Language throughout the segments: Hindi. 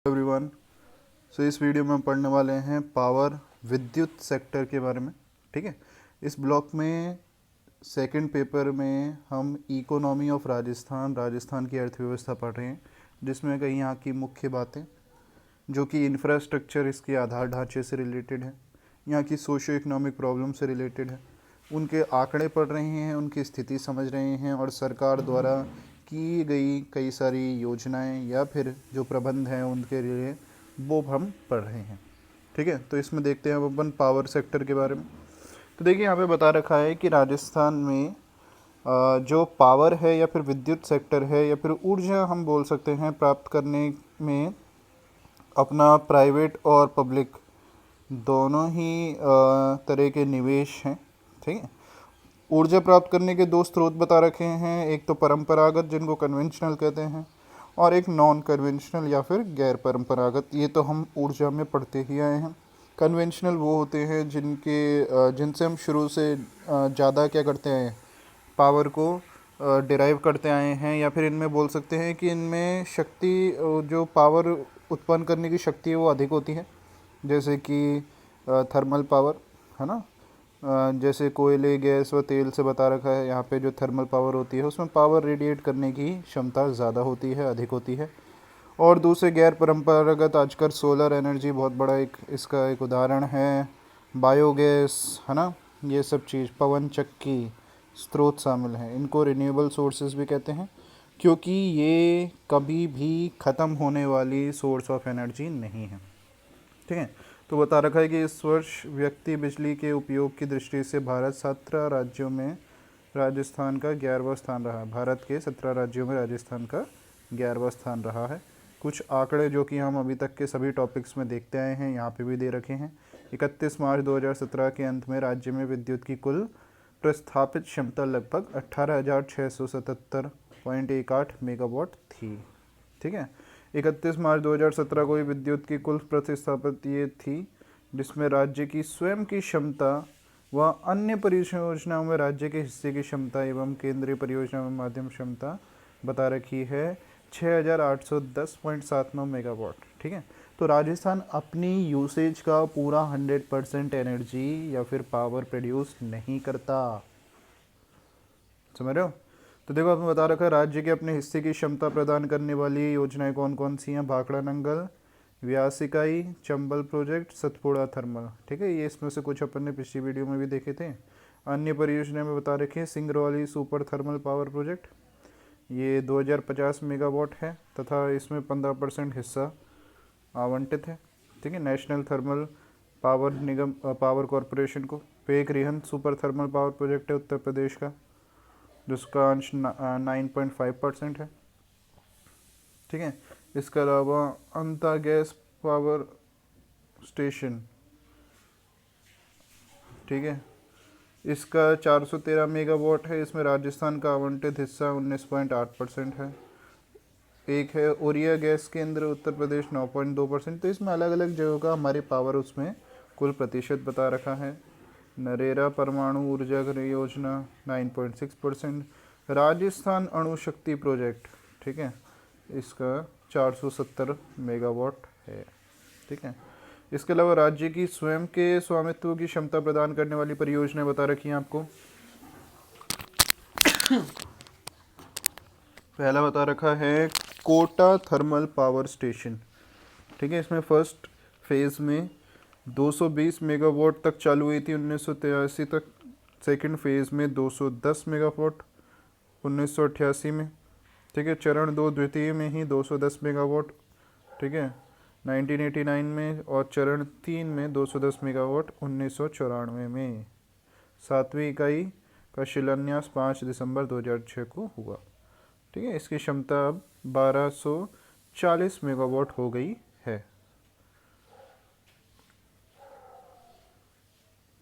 एवरीवन। इस वीडियो में हम पढ़ने वाले हैं पावर विद्युत सेक्टर के बारे में। ठीक है, इस ब्लॉक में सेकंड पेपर में हम इकोनॉमी ऑफ राजस्थान की अर्थव्यवस्था पढ़ रहे हैं, जिसमें कई यहाँ की मुख्य बातें जो कि इंफ्रास्ट्रक्चर, इसके आधार ढांचे से रिलेटेड है, यहाँ की सोशो इकोनॉमिक प्रॉब्लम से रिलेटेड है, उनके आंकड़े पढ़ रहे हैं, उनकी स्थिति समझ रहे हैं और सरकार द्वारा की गई कई सारी योजनाएं या फिर जो प्रबंध हैं उनके लिए वो हम पढ़ रहे हैं। ठीक है, तो इसमें देखते हैं अब अपन पावर सेक्टर के बारे में। तो देखिए यहाँ पे बता रखा है कि राजस्थान में जो पावर है या फिर विद्युत सेक्टर है या फिर ऊर्जा हम बोल सकते हैं, प्राप्त करने में अपना प्राइवेट और पब्लिक दोनों ही तरह के निवेश हैं। ठीक है, ऊर्जा प्राप्त करने के दो स्रोत बता रखे हैं, एक तो परंपरागत जिनको कन्वेंशनल कहते हैं और एक नॉन कन्वेंशनल या फिर गैर परंपरागत। ये तो हम ऊर्जा में पढ़ते ही आए हैं। कन्वेंशनल वो होते हैं जिनसे हम शुरू से ज़्यादा क्या करते हैं, पावर को डिराइव करते आए हैं, या फिर इनमें बोल सकते हैं कि इनमें शक्ति, जो पावर उत्पन्न करने की शक्ति है वो अधिक होती है, जैसे कि थर्मल पावर है ना। जैसे कोयले, गैस व तेल से बता रखा है, यहाँ पे जो थर्मल पावर होती है उसमें पावर रेडिएट करने की क्षमता ज़्यादा होती है, अधिक होती है। और दूसरे गैर परंपरागत, आजकल सोलर एनर्जी बहुत बड़ा इसका एक उदाहरण है, बायोगैस है ना, ये सब चीज़, पवन चक्की स्रोत शामिल हैं। इनको रिन्यूएबल सोर्सेज भी कहते हैं, क्योंकि ये कभी भी ख़त्म होने वाली सोर्स ऑफ एनर्जी नहीं है। ठीक है, तो बता रखा है कि इस वर्ष व्यक्ति बिजली के उपयोग की दृष्टि से भारत 17 राज्यों में राजस्थान का 11वां स्थान रहा। भारत के 17 राज्यों में राजस्थान का 11वां स्थान रहा है। कुछ आंकड़े जो कि हम अभी तक के सभी टॉपिक्स में देखते आए हैं यहाँ पे भी दे रखे हैं। 31 मार्च 2017 के अंत में राज्य में विद्युत की कुल प्रस्थापित क्षमता लगभग 18,677.18 मेगावाट थी। ठीक है, 31 मार्च 2017 को ही विद्युत की कुल प्रतिस्थापित ये थी, जिसमें राज्य की स्वयं की क्षमता व अन्य परियोजनाओं में राज्य के हिस्से की क्षमता एवं केंद्रीय परियोजना में माध्यम क्षमता बता रखी है 6,810.79 मेगावाट। ठीक है, तो राजस्थान अपनी यूसेज का पूरा 100% एनर्जी या फिर पावर प्रोड्यूस नहीं करता, समझ रहे हो। तो देखो आपने बता रखा है राज्य के अपने हिस्से की क्षमता प्रदान करने वाली योजनाएं कौन कौन सी हैं। भाखड़ा नंगल, व्यास इकाई, चंबल प्रोजेक्ट, सतपुड़ा थर्मल। ठीक है, ये इसमें से कुछ अपन ने पिछली वीडियो में भी देखे थे। अन्य परियोजना में बता रखे हैं Singrauli super thermal power project, ये 2050 मेगावाट है तथा इसमें 15% हिस्सा आवंटित है। ठीक है, नेशनल थर्मल पावर निगम पावर कॉरपोरेशन को। पेक रिहन सुपर थर्मल पावर प्रोजेक्ट है उत्तर प्रदेश का, जिसका अंश 9.5% है। ठीक है, इसके अलावा अंता गैस पावर स्टेशन, ठीक है, इसका 413 मेगावाट है, इसमें राजस्थान का आवंटित हिस्सा 19.8% है। एक है ओरिया गैस केंद्र उत्तर प्रदेश 9.2%। तो इसमें अलग अलग जगहों का हमारे पावर उसमें कुल प्रतिशत बता रखा है। नरेरा परमाणु ऊर्जा योजना 9.6%। राजस्थान अणु शक्ति प्रोजेक्ट, ठीक है, इसका 470 मेगावाट है। ठीक है, इसके अलावा राज्य की स्वयं के स्वामित्व की क्षमता प्रदान करने वाली परियोजनाएं बता रखी हैं आपको। पहला बता रखा है कोटा थर्मल पावर स्टेशन। ठीक है, इसमें फर्स्ट फेज़ में 220 मेगावाट तक चालू हुई थी 1983 तक। सेकंड फेज़ में 210 मेगावाट 1988 में। ठीक है, चरण 2 द्वितीय में ही 210 मेगावाट, ठीक है, 1989 में, और चरण 3 में 210 मेगावाट 1994 में। 7वीं इकाई का शिलान्यास 5 दिसंबर 2006 को हुआ। ठीक है, इसकी क्षमता अब 1240 मेगावाट हो गई है।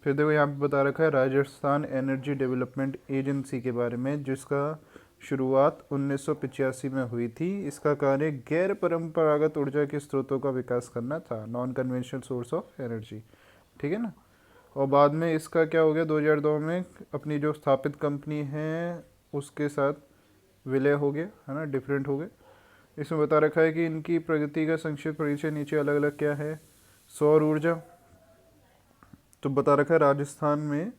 फिर देखो यहाँ पे बता रखा है राजस्थान एनर्जी डेवलपमेंट एजेंसी के बारे में, जिसका शुरुआत 1985 में हुई थी। इसका कार्य गैर परंपरागत ऊर्जा के स्रोतों का विकास करना था, non conventional source of energy. ठीक है ना, और बाद में इसका क्या हो गया, 2002 में अपनी जो स्थापित कंपनी है उसके साथ विलय हो गया, है ना, डिफरेंट हो गए। इसमें बता रखा है कि इनकी प्रगति का संक्षिप्त परिचय नीचे अलग अलग क्या है। सौर ऊर्जा, तो बता रखा है राजस्थान में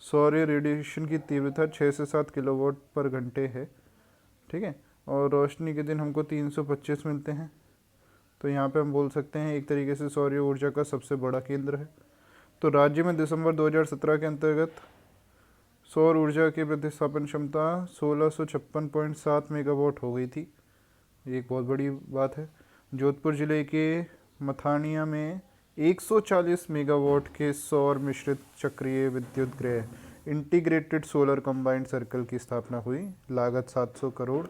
सौर रेडिएशन की तीव्रता 6 से 7 किलोवाट पर घंटे है, ठीक है, और रोशनी के दिन हमको 325 मिलते हैं। तो यहाँ पे हम बोल सकते हैं एक तरीके से सौर ऊर्जा का सबसे बड़ा केंद्र है। तो राज्य में दिसंबर 2017 के अंतर्गत सौर ऊर्जा की प्रतिस्थापन क्षमता 1656.7 मेगावाट हो गई थी, ये एक बहुत बड़ी बात है। जोधपुर जिले के मथानिया में 140 मेगावाट के सौर मिश्रित चक्रीय विद्युत गृह इंटीग्रेटेड सोलर कंबाइंड सर्कल की स्थापना हुई। लागत 700 करोड़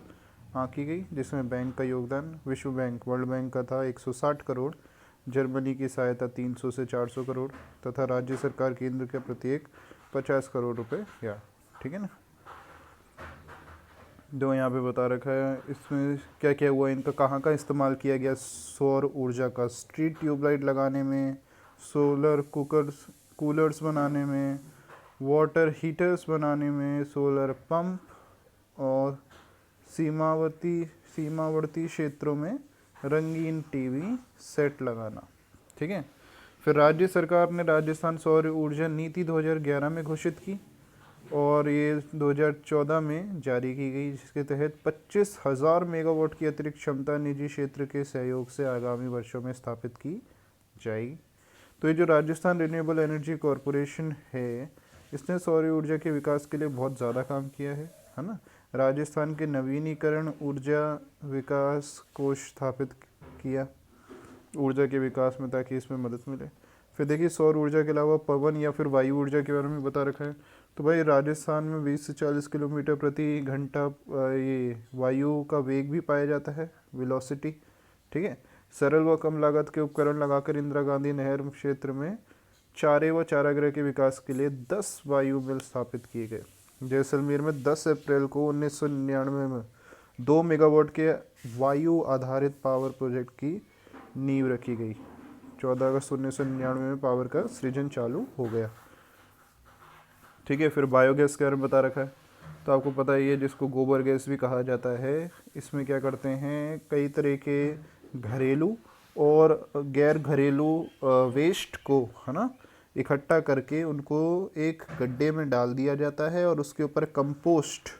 आंकी गई, जिसमें बैंक का योगदान विश्व बैंक वर्ल्ड बैंक का था 160 करोड़, जर्मनी की सहायता 300 से 400 करोड़ तथा राज्य सरकार केंद्र के प्रत्येक 50 करोड़ रुपए या, ठीक है ना। जो यहाँ पे बता रखा है इसमें क्या क्या हुआ, इनका कहाँ का इस्तेमाल किया गया सौर ऊर्जा का। स्ट्रीट ट्यूबलाइट लगाने में, सोलर कूलर्स बनाने में, वाटर हीटर्स बनाने में, सोलर पंप और सीमावर्ती क्षेत्रों में रंगीन टीवी सेट लगाना, ठीक है। फिर राज्य सरकार ने राजस्थान सौर ऊर्जा नीति 2011 में घोषित की और ये 2014 में जारी की गई, जिसके तहत 25,000 मेगावाट की अतिरिक्त क्षमता निजी क्षेत्र के सहयोग से आगामी वर्षों में स्थापित की जाएगी। तो ये जो राजस्थान रिन्यूएबल एनर्जी कॉरपोरेशन है, इसने सौर ऊर्जा के विकास के लिए बहुत ज़्यादा काम किया है ना। राजस्थान के नवीनीकरण ऊर्जा विकास कोष स्थापित किया ऊर्जा के विकास में, ताकि इसमें मदद मिले। फिर देखिए सौर ऊर्जा के अलावा पवन या फिर वायु ऊर्जा के बारे में बता रखा है। तो भाई राजस्थान में 20 से 40 किलोमीटर प्रति घंटा ये वायु का वेग भी पाया जाता है, वेलोसिटी, ठीक है। सरल व कम लागत के उपकरण लगाकर इंदिरा गांधी नहर क्षेत्र में चारे व चारागाह के विकास के लिए 10 वायु मिल स्थापित किए गए। जैसलमेर में 10 अप्रैल को 1999 में 2 मेगावाट के वायु आधारित पावर प्रोजेक्ट की नींव रखी गई। 14 अगस्त 1999 में पावर का सृजन चालू हो गया, ठीक है। फिर बायोगैस के बारे में बता रखा है। तो आपको पता ही है, जिसको गोबर गैस भी कहा जाता है। इसमें क्या करते हैं, कई तरह के घरेलू और गैर घरेलू वेस्ट को, है ना, इकट्ठा करके उनको एक गड्ढे में डाल दिया जाता है और उसके ऊपर कंपोस्ट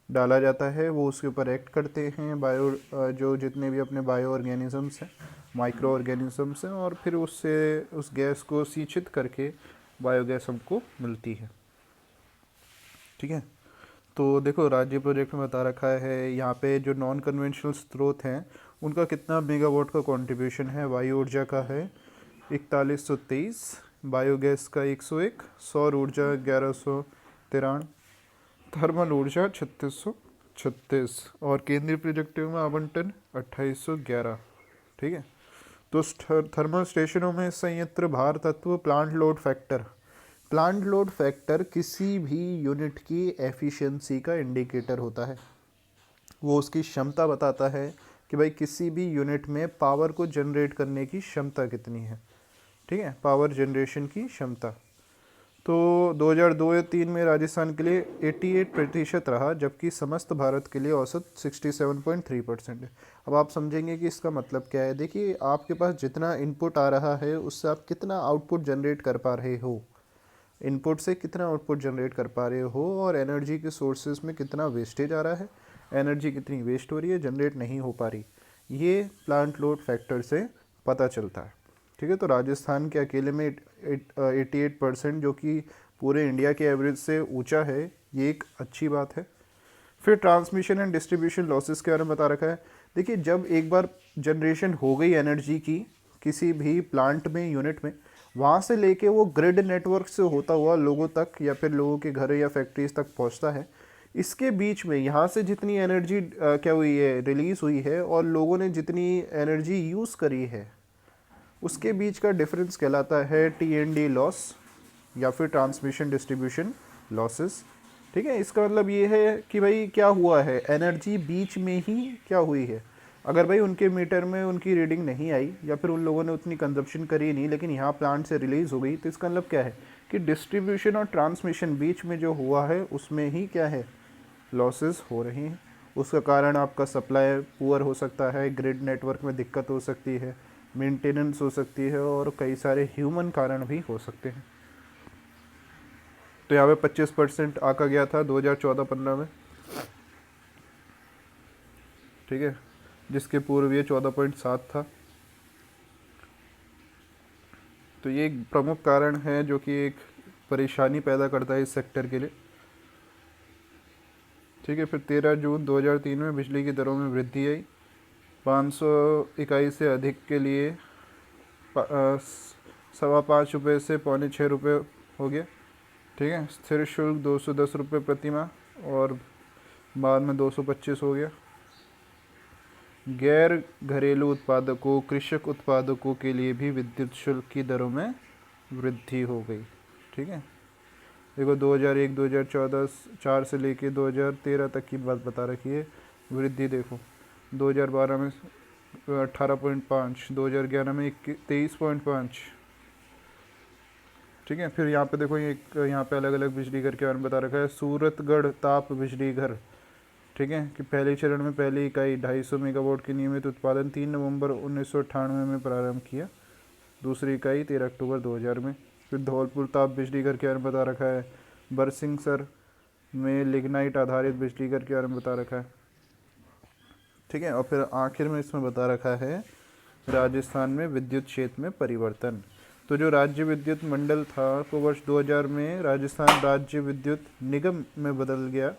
डाला जाता है। वो उसके ऊपर एक्ट करते हैं जो जितने भी अपने बायो ऑर्गेनिजम्स हैं, माइक्रो ऑर्गेनिजम्स हैं, और फिर उससे उस गैस को सिंचित करके बायोगैस हमको मिलती है, ठीक है। तो देखो राज्य प्रोजेक्ट में बता रखा है यहाँ पे जो नॉन कन्वेंशनल स्रोत हैं उनका कितना मेगावाट का कंट्रीब्यूशन है। वायु ऊर्जा का है 4123, बायोगैस का 101, सौर ऊर्जा 1193, थर्मल ऊर्जा 3636 और केंद्रीय प्रोजेक्ट में आवंटन 2811, ठीक है। तो थर्मल स्टेशनों में संयंत्र भार तत्व प्लांट लोड फैक्टर किसी भी यूनिट की एफिशिएंसी का इंडिकेटर होता है। वो उसकी क्षमता बताता है कि भाई किसी भी यूनिट में पावर को जनरेट करने की क्षमता कितनी है, ठीक है, पावर जनरेशन की क्षमता। तो 2002 या 3 में राजस्थान के लिए 88% रहा, जबकि समस्त भारत के लिए औसत 67.3% है। अब आप समझेंगे कि इसका मतलब क्या है। देखिए आपके पास जितना इनपुट आ रहा है उससे आप कितना आउटपुट जनरेट कर पा रहे हो, इनपुट से कितना आउटपुट जनरेट कर पा रहे हो, और एनर्जी के सोर्सेज में कितना वेस्टेज आ रहा है, एनर्जी कितनी वेस्ट हो रही है, जनरेट नहीं हो पा रही, ये प्लांट लोड फैक्टर से पता चलता है, ठीक है। तो राजस्थान के अकेले में 88%, जो कि पूरे इंडिया के एवरेज से ऊंचा है, ये एक अच्छी बात है। फिर ट्रांसमिशन एंड डिस्ट्रीब्यूशन लॉसेस के बारे में बता रखा है। देखिए जब एक बार जनरेशन हो गई एनर्जी की किसी भी प्लांट में, यूनिट में, वहाँ से लेके वो ग्रिड नेटवर्क से होता हुआ लोगों तक या फिर लोगों के घर या फैक्ट्रीज तक पहुँचता है। इसके बीच में यहाँ से जितनी एनर्जी क्या हुई है, रिलीज़ हुई है, और लोगों ने जितनी एनर्जी यूज़ करी है, उसके बीच का डिफरेंस कहलाता है T&D लॉस या फिर ट्रांसमिशन डिस्ट्रीब्यूशन लॉसेस, ठीक है। इसका मतलब ये है कि भाई क्या हुआ है, एनर्जी बीच में ही क्या हुई है। अगर भाई उनके मीटर में उनकी रीडिंग नहीं आई या फिर उन लोगों ने उतनी कंजप्शन करी नहीं, लेकिन यहाँ प्लांट से रिलीज़ हो गई, तो इसका मतलब क्या है कि डिस्ट्रीब्यूशन और ट्रांसमिशन बीच में जो हुआ है उसमें ही क्या है, लॉसेस हो रहे हैं। उसका कारण आपका सप्लाई पुअर हो सकता है, ग्रिड नेटवर्क में दिक्कत हो सकती है, मेंटेनेंस हो सकती है, और कई सारे ह्यूमन कारण भी हो सकते हैं। तो यहाँ पे 25% आका गया था 2014-15 में, ठीक है, जिसके पूर्व ये 14.7 था। तो ये एक प्रमुख कारण है जो कि एक परेशानी पैदा करता है इस सेक्टर के लिए, ठीक है। फिर 13 जून 2003 में बिजली की दरों में वृद्धि आई, 500 इकाई से अधिक के लिए 5.25 रुपये से 5.25 रुपये हो गया, ठीक है। स्थिर शुल्क 210 रुपये प्रति माह और बाद में 225 हो गया। गैर घरेलू उत्पादकों, कृषक उत्पादकों के लिए भी विद्युत शुल्क की दरों में वृद्धि हो गई, ठीक है। देखो 2001 2014 4 से लेके 2013 तक की बात बता रखी है। वृद्धि देखो 2012 में 18.5, 2011 में 23.5, ठीक है। फिर यहाँ पे देखो यहाँ पे अलग अलग बिजली घर के बारे में बता रखा है। सूरतगढ़ ताप बिजली घर, ठीक है, कि पहले चरण में पहली इकाई 250 मेगावाट की नियमित उत्पादन 3 नवंबर 1998 में प्रारंभ किया, दूसरी इकाई 13 अक्टूबर 2000 में। फिर धौलपुर ताप बिजली घर के बारे में बता रखा है। बरसिंगसर में लिग्नाइट आधारित बिजली घर के बारे में बता रखा है, ठीक है। और फिर आखिर में इसमें बता रखा है राजस्थान में विद्युत क्षेत्र में परिवर्तन। तो जो राज्य विद्युत मंडल था वो वर्ष 2000 में राजस्थान राज्य विद्युत निगम में बदल गया,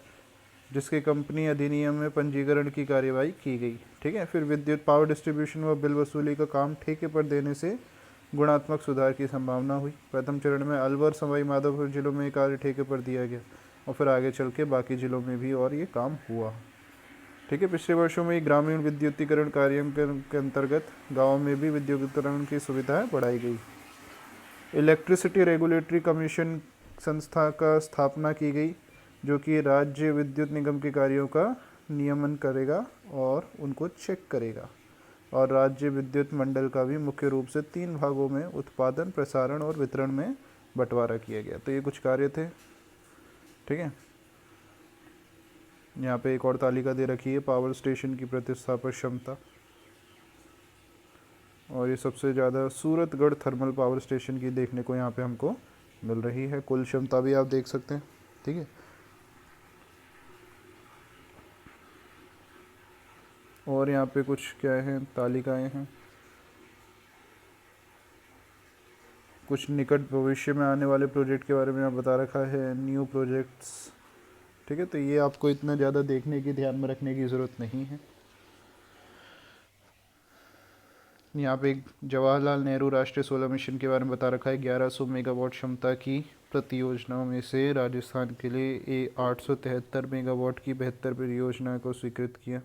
जिसके कंपनी अधिनियम में पंजीकरण की कार्यवाही की गई, ठीक है। फिर विद्युत पावर डिस्ट्रीब्यूशन व बिल वसूली का काम ठेके पर देने से गुणात्मक सुधार की संभावना हुई। प्रथम चरण में अलवर, सवाई माधोपुर जिलों में कार्य ठेके पर दिया गया और फिर आगे चल के बाकी जिलों में भी और ये काम हुआ, ठीक है। पिछले वर्षों में ग्रामीण विद्युतीकरण कार्यक्रम के अंतर्गत गाँव में भी विद्युतीकरण की सुविधाएँ बढ़ाई गई। इलेक्ट्रिसिटी रेगुलेटरी कमीशन संस्था का स्थापना की गई, जो कि राज्य विद्युत निगम के कार्यों का नियमन करेगा और उनको चेक करेगा। और राज्य विद्युत मंडल का भी मुख्य रूप से 3 भागों में उत्पादन, प्रसारण और वितरण में बंटवारा किया गया। तो ये कुछ कार्य थे, ठीक है। यहाँ पे एक और तालिका दे रखी है पावर स्टेशन की प्रतिस्थापन क्षमता, और ये सबसे ज़्यादा सूरतगढ़ थर्मल पावर स्टेशन की देखने को यहाँ पे हमको मिल रही है। कुल क्षमता भी आप देख सकते हैं, ठीक है। और यहाँ पे कुछ क्या है, तालिकाएं हैं, कुछ निकट भविष्य में आने वाले प्रोजेक्ट के बारे में यहाँ बता रखा है, न्यू प्रोजेक्ट्स, ठीक है। तो ये आपको इतना ज़्यादा देखने की, ध्यान में रखने की ज़रूरत नहीं है। यहाँ पे एक जवाहरलाल नेहरू राष्ट्रीय सोलर मिशन के बारे में बता रखा है। 1100 मेगावाट क्षमता की प्रतियोजनाओं में से राजस्थान के लिए 873 मेगावाट की 72 परियोजना को स्वीकृत किया।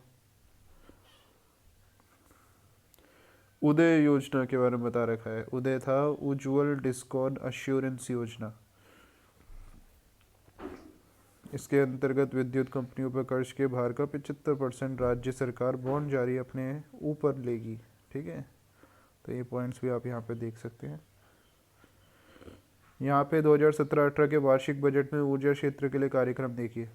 उदय योजना के बारे में बता रखा है। उदय था उज्ज्वल डिस्कॉन अश्योरेंस योजना। इसके अंतर्गत विद्युत कंपनियों पर कर्ज के भार का 75% राज्य सरकार बॉन्ड जारी अपने ऊपर लेगी, ठीक है। तो ये पॉइंट्स भी आप यहाँ पे देख सकते हैं। यहाँ पे 2017-18 के वार्षिक बजट में ऊर्जा क्षेत्र के लिए कार्यक्रम देखिए।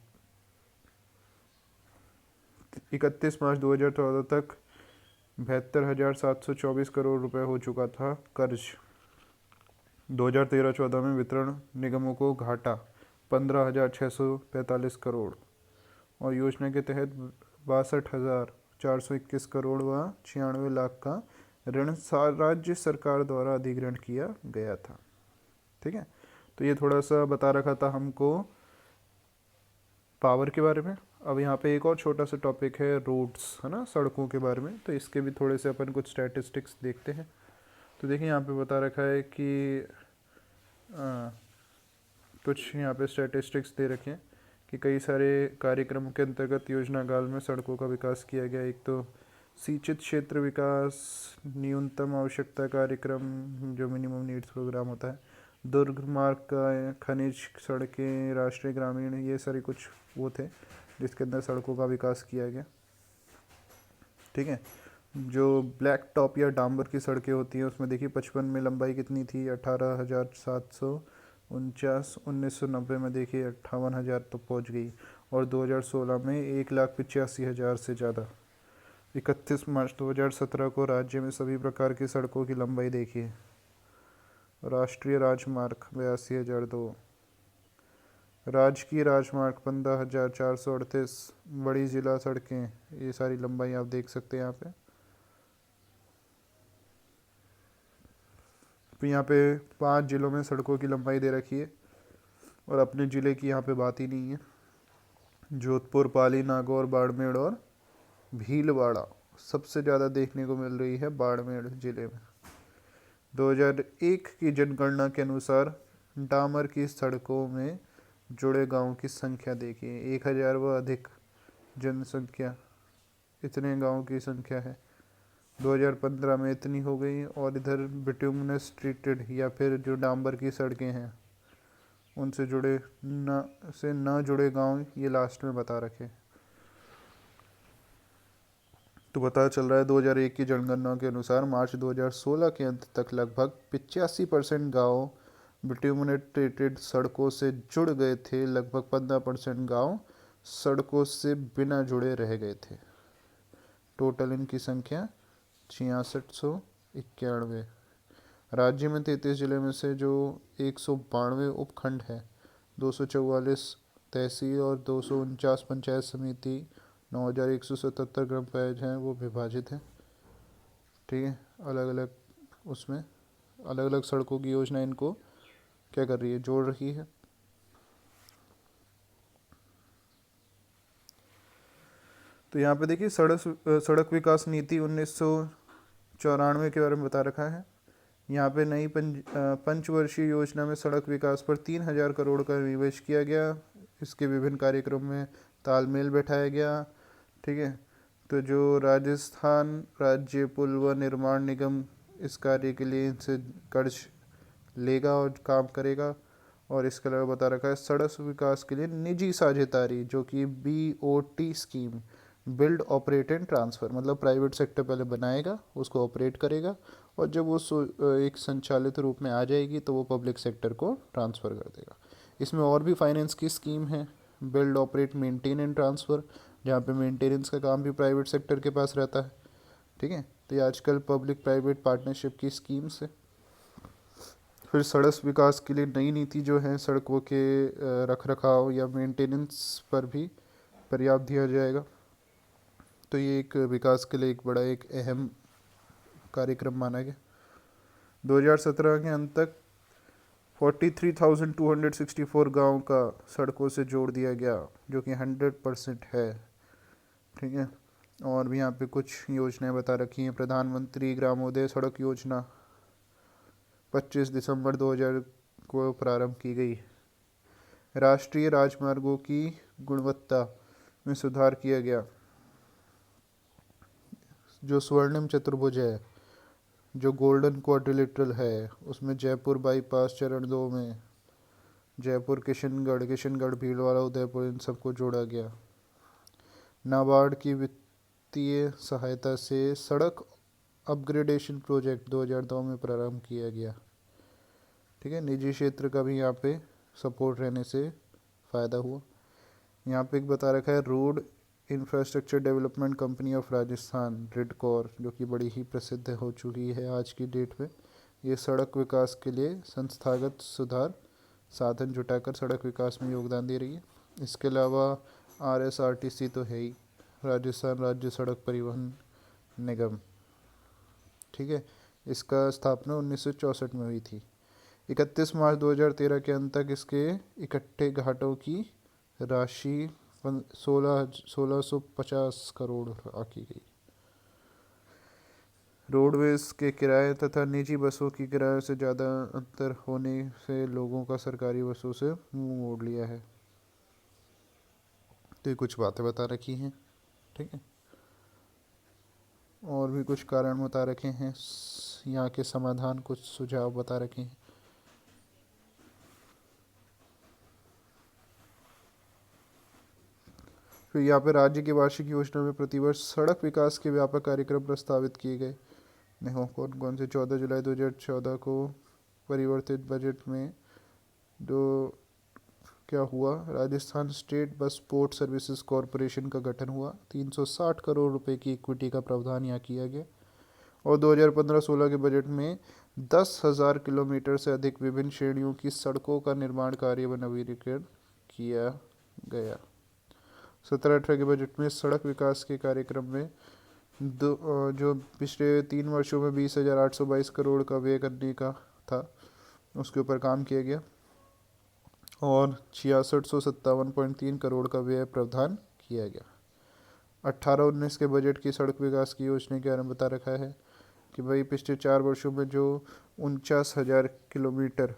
31 मार्च 2014 तक 72,724 करोड़ रुपए हो चुका था कर्ज। 2013-14 में वितरण निगमों को घाटा 15,645 करोड़ और योजना के तहत 62,421 करोड़ व 96 लाख का ऋण राज्य सरकार द्वारा अधिग्रहण किया गया था, ठीक है। तो ये थोड़ा सा बता रखा था हमको पावर के बारे में। अब यहाँ पे एक और छोटा सा टॉपिक है रोड्स, है ना, सड़कों के बारे में। तो इसके भी थोड़े से अपन कुछ स्टैटिस्टिक्स देखते हैं। तो देखिए यहाँ पे बता रखा है कि कुछ यहाँ पे स्टैटिस्टिक्स दे रखे हैं कि कई सारे कार्यक्रमों के अंतर्गत योजना काल में सड़कों का विकास किया गया। एक तो सिंचित क्षेत्र विकास न्यूनतम आवश्यकता कार्यक्रम, जो मिनिमम नीड्स प्रोग्राम होता है, दुर्ग मार्ग का, खनिज सड़कें, राष्ट्रीय ग्रामीण, ये सारे कुछ वो थे जिसके अंदर सड़कों का विकास किया गया, ठीक है। जो ब्लैक टॉप या डांबर की सड़कें होती हैं उसमें देखिए 55 में लंबाई कितनी थी, 18,749। 1990 में देखिए 58,000 तो पहुंच गई। और 2016 में 1,85,000 से ज़्यादा। 31 मार्च 2017 को राज्य में सभी प्रकार की सड़कों की लंबाई देखिए। राष्ट्रीय राजमार्ग 82,002, राजकीय राजमार्ग 15,438, बड़ी जिला सड़कें, ये सारी लंबाई आप देख सकते हैं यहाँ पे। तो यहाँ पे 5 जिलों में सड़कों की लंबाई दे रखी है और अपने ज़िले की यहाँ पे बात ही नहीं है। जोधपुर, पाली, नागौर, बाड़मेर और भीलवाड़ा सबसे ज़्यादा देखने को मिल रही है बाड़मेर ज़िले में। 2001 की जनगणना के अनुसार डामर की सड़कों में जुड़े गांवों की संख्या देखिए, 1,000 व अधिक जनसंख्या, इतने गांवों की संख्या है। 2015 में इतनी हो गई। और इधर बिटुमिनस ट्रीटेड या फिर जो डांबर की सड़कें हैं उनसे जुड़े न जुड़े गांव ये लास्ट में बता रखे। तो पता चल रहा है 2001 की जनगणना के अनुसार मार्च 2016 के अंत तक लगभग 85% गाँव बिटुमिनेटेड सड़कों से जुड़ गए थे। लगभग 15% गाँव सड़कों से बिना जुड़े रह गए थे। टोटल इनकी संख्या 6691। राज्य में 33 जिले में से जो 192 उपखंड है, 244 तहसील और 249 पंचायत समिति, 9,177 ग्राम पंचायत हैं वो विभाजित हैं। ठीक है, अलग अलग उसमें अलग अलग सड़कों की योजना इनको क्या कर रही है, जोड़ रही है। तो यहाँ पे देखिए सड़क विकास नीति 1994 के बारे में बता रखा है। यहाँ पे नई पंचवर्षीय योजना में सड़क विकास पर 3,000 करोड़ का निवेश किया गया। इसके विभिन्न कार्यक्रम में तालमेल बैठाया गया। ठीक है, तो जो राजस्थान राज्य पुल व निर्माण निगम इस कार्य के लिए इनसे कर्ज लेगा और काम करेगा। और इसके अलावा बता रखा है सड़क विकास के लिए निजी साझेदारी, जो कि BOT scheme, build operate and transfer, मतलब प्राइवेट सेक्टर पहले बनाएगा, उसको ऑपरेट करेगा और जब वो एक संचालित रूप में आ जाएगी तो वो पब्लिक सेक्टर को ट्रांसफ़र कर देगा। इसमें और भी फाइनेंस की स्कीम है, build operate maintain and transfer, जहाँ पे मेंटेनेंस का काम भी प्राइवेट सेक्टर के पास रहता है। ठीक है, तो ये आजकल पब्लिक प्राइवेट पार्टनरशिप की स्कीम्स है। फिर सड़क विकास के लिए नई नीति जो है, सड़कों के रख रखाव या मेंटेनेंस पर भी पर्याप्त दिया जाएगा। तो ये एक विकास के लिए एक बड़ा एक अहम कार्यक्रम माना गया। 2017 के अंत तक 43,264 गाँव का सड़कों से जोड़ दिया गया, जो कि 100% है। ठीक है, और भी यहाँ पे कुछ योजनाएं बता रखी हैं। प्रधानमंत्री ग्रामोदय सड़क योजना 25 दिसंबर 2000 को प्रारंभ की गई। राष्ट्रीय राजमार्गों की गुणवत्ता में सुधार किया गया। जो स्वर्णिम चतुर्भुज है, जो गोल्डन क्वाड्रिलेटरल है, उसमें जयपुर बाईपास चरण 2 में जयपुर किशनगढ़ भीलवाड़ा उदयपुर इन सबको जोड़ा गया। नाबार्ड की वित्तीय सहायता से सड़क अपग्रेडेशन प्रोजेक्ट 2002 में प्रारंभ किया गया। ठीक है, निजी क्षेत्र का भी यहाँ पे सपोर्ट रहने से फ़ायदा हुआ। यहाँ पे एक बता रखा है road infrastructure development company of Rajasthan, RIDCOR, जो कि बड़ी ही प्रसिद्ध हो चुकी है आज की डेट में। ये सड़क विकास के लिए संस्थागत सुधार साधन जुटाकर सड़क विकास में योगदान दे रही है। इसके अलावा RSRTC तो है ही, राजस्थान राज्य सड़क परिवहन निगम। ठीक है, इसका स्थापना 1964 में हुई थी। 31 मार्च 2013 के अंत तक इसके इकट्ठे घाटों की राशि 1650 करोड़ आकी गई। रोडवेज के किराए तथा निजी बसों की किराए से ज़्यादा अंतर होने से लोगों का सरकारी बसों से मुंह मोड़ लिया है। तो ये कुछ बातें बता रखी हैं। ठीक है, और भी कुछ कारण बता रखे हैं, यहाँ के समाधान, कुछ सुझाव बता रखे हैं। फिर यहाँ पे राज्य की वार्षिक योजना में प्रतिवर्ष सड़क विकास के व्यापक कार्यक्रम प्रस्तावित किए गए। देखो कौन कौन से। 14 जुलाई 2014 को परिवर्तित बजट में जो क्या हुआ, Rajasthan state bus port services corporation का गठन हुआ, 360 करोड़ रुपए की इक्विटी का प्रावधान यहाँ किया गया। और 2015-16 के बजट में 10,000 किलोमीटर से अधिक विभिन्न श्रेणियों की सड़कों का निर्माण कार्य व नवीनीकरण किया गया। 17-18 के बजट में सड़क विकास के कार्यक्रम में जो पिछले 3 वर्षों में 20,822 करोड़ का व्यय करने का था, उसके ऊपर काम किया गया और 6657.3 करोड़ का व्यय प्रावधान किया गया। 18-19 के बजट की सड़क विकास की योजना के बारे में बता रखा है कि भाई पिछले 4 वर्षों में जो 49,000 किलोमीटर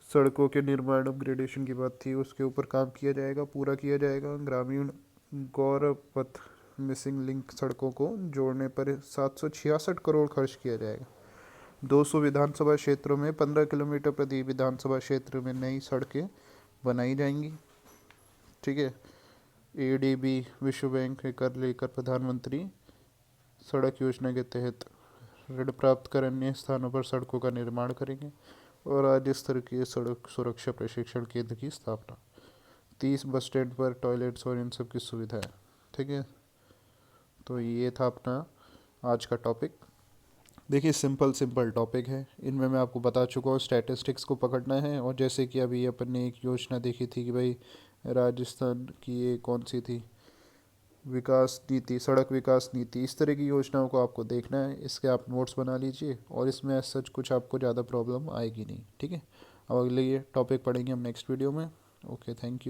सड़कों के निर्माण अपग्रेडेशन की बात थी, उसके ऊपर काम किया जाएगा, पूरा किया जाएगा। ग्रामीण गौरव पथ मिसिंग लिंक सड़कों को जोड़ने पर 766 करोड़ खर्च किया जाएगा। 200 विधानसभा क्षेत्रों में 15 किलोमीटर प्रति विधानसभा क्षेत्र में नई सड़कें बनाई जाएंगी। ठीक है। एडीबी विश्व बैंक के कर लेकर प्रधानमंत्री सड़क योजना के तहत ऋण प्राप्त कर अन्य स्थानों पर सड़कों का निर्माण करेंगे और राज्य स्तर के सड़क सुरक्षा प्रशिक्षण केंद्र की स्थापना। 30 बस स्टैंड पर टॉयलेट्स और इन सब की सुविधा है। ठीक है, तो ये था अपना आज का टॉपिक। देखिए सिंपल टॉपिक है, इनमें मैं आपको बता चुका हूँ स्टैटिस्टिक्स को पकड़ना है। और जैसे कि अभी अपन ने एक योजना देखी थी कि भाई राजस्थान की ये कौन सी थी, विकास नीति, सड़क विकास नीति, इस तरह की योजनाओं को आपको देखना है। इसके आप नोट्स बना लीजिए और इसमें सच कुछ आपको ज़्यादा प्रॉब्लम आएगी नहीं। ठीक है, अब अगले ये टॉपिक पढ़ेंगे हम नेक्स्ट वीडियो में। Okay, thank you.